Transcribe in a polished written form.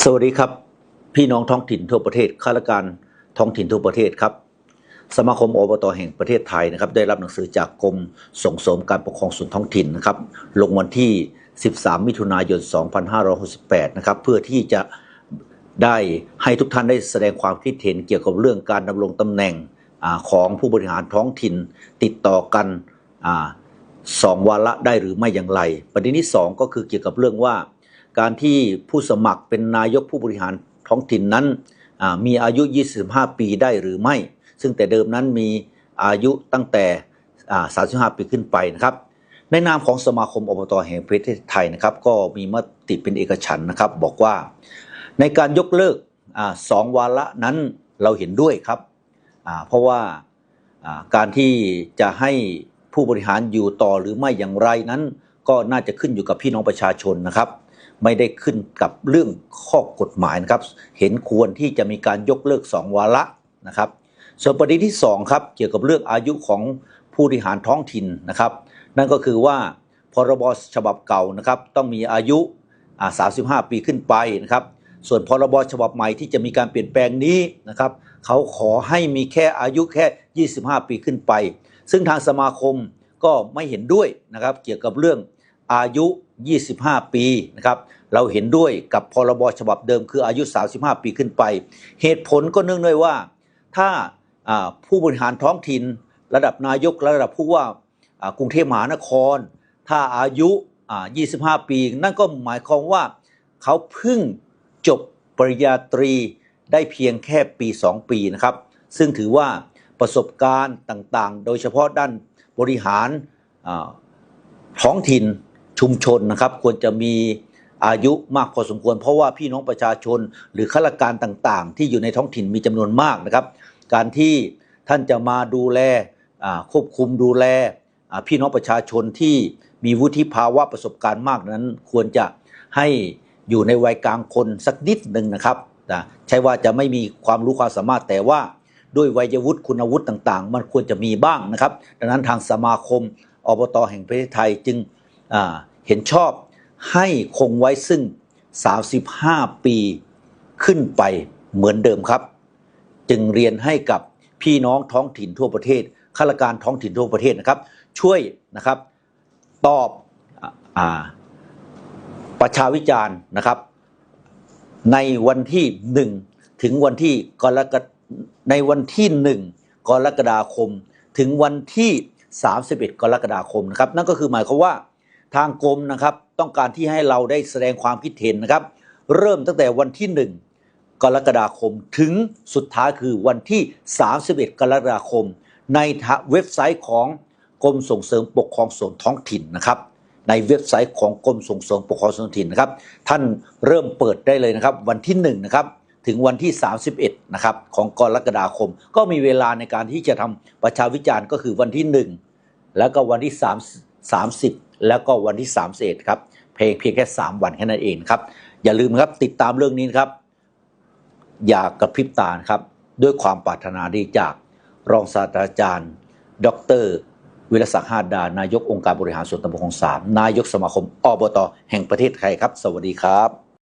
สวัสดีครับพี่น้องท้องถิ่นทั่วประเทศข้าราชการท้องถิ่นทั่วประเทศครับสมาคมอบต.แห่งประเทศไทยนะครับได้รับหนังสือจากกรมส่งเสริมการปกครองส่วนท้องถิ่นนะครับลงวันที่13มิถุนายน2568นะครับเพื่อที่จะได้ให้ทุกท่านได้แสดงความคิดเห็นเกี่ยวกับเรื่องการดำรงตำแหน่งของผู้บริหารท้องถิ่นติดต่อกัน2 วาระได้หรือไม่อย่างไรประเด็นที่2ก็คือเกี่ยวกับเรื่องว่าการที่ผู้สมัครเป็นนายกผู้บริหารท้องถิ่นนั้นมีอายุ25 ปีได้หรือไม่ซึ่งแต่เดิมนั้นมีอายุตั้งแต่35 ปีขึ้นไปนะครับในนามของสมาคมอบต.แห่งประเทศไทยนะครับก็มีมติเป็นเอกฉันท์นะครับบอกว่าในการยกเลิก2 วาระนั้นเราเห็นด้วยครับเพราะว่าการที่จะให้ผู้บริหารอยู่ต่อหรือไม่อย่างไรนั้นก็น่าจะขึ้นอยู่กับพี่น้องประชาชนนะครับไม่ได้ขึ้นกับเรื่องข้อกฎหมายนะครับเห็นควรที่จะมีการยกเลิก2 วาระนะครับส่วนประเด็นที่2ครับเกี่ยวกับเรื่องอายุของผู้บริหารท้องถิ่นนะครับนั่นก็คือว่าพรบฉบับเก่านะครับต้องมีอายุ35 ปีขึ้นไปนะครับส่วนพรบฉบับใหม่ที่จะมีการเปลี่ยนแปลงนี้นะครับเขาขอให้มีแค่อายุแค่25 ปีขึ้นไปซึ่งทางสมาคมก็ไม่เห็นด้วยนะครับเกี่ยวกับเรื่องอายุ25 ปีนะครับเราเห็นด้วยกับพรบฉบับเดิมคืออายุ35 ปีขึ้นไปเหตุผลก็เนื่องด้วยว่าถ้าผู้บริหารท้องถิ่นระดับนายกระดับผู้ว่ากรุงเทพมหานครถ้าอายุ25 ปีนั่นก็หมายความว่าเขาเพิ่งจบปริญญาตรีได้เพียงแค่ปี 2 ปีนะครับซึ่งถือว่าประสบการณ์ต่างๆโดยเฉพาะด้านบริหารท้องถิ่นชุมชนนะครับควรจะมีอายุมากพอสมควรเพราะว่าพี่น้องประชาชนหรือข้าราชการต่างๆที่อยู่ในท้องถิ่นมีจำนวนมากนะครับการที่ท่านจะมาดูแลควบคุมดูแลพี่น้องประชาชนที่มีวุฒิภาวะประสบการณ์มากนั้นควรจะให้อยู่ในวัยกลางคนสักนิดหนึ่งนะครับใช่ว่าจะไม่มีความรู้ความสามารถแต่ว่าด้วยวัยวุฒิคุณวุฒิต่างๆมันควรจะมีบ้างนะครับดังนั้นทางสมาคมอบต.แห่งประเทศไทยจึงเห็นชอบให้คงไว้ซึ่ง35 ปีขึ้นไปเหมือนเดิมครับจึงเรียนให้กับพี่น้องท้องถิ่นทั่วประเทศข้าราชการท้องถิ่นทั่วประเทศนะครับช่วยนะครับตอบประชาวิจารณ์นะครับในวันที่1ถึงวันที่ในวันที่1 กรกฎาคมถึงวันที่31 กรกฎาคมนะครับนั่นก็คือหมายความว่าทางกรมนะครับต้องการที่ให้เราได้แสดงความคิดเห็นนะครับเริ่มตั้งแต่วันที่1 กรกฎาคมถึงสุดท้ายคือวันที่31 กรกฎาคมในเว็บไซต์ของกรมส่งเสริมปกครองส่วนท้องถิ่นนะครับในเว็บไซต์ของกรมส่งเสริมปกครองส่วนท้องถิ่นนะครับท่านเริ่มเปิดได้เลยนะครับวันที่1นะครับถึงวันที่31นะครับของกรกฎาคมก็มีเวลาในการที่จะทำประชาวิจารณ์ก็คือวันที่1แล้วก็วันที่30แล้วก็วันที่31ครับเพียงแค่3 วันแค่นั้นเองครับอย่าลืมครับติดตามเรื่องนี้นะครับอย่ากระพริบตาครับด้วยความปรารถนาดีจากรองศาสตราจารย์ดร.วิรศักดิ์ หาดดานายกองค์การบริหารส่วนตำบลคลอง 3นายกสมาคมอบต.แห่งประเทศไทยครับสวัสดีครับ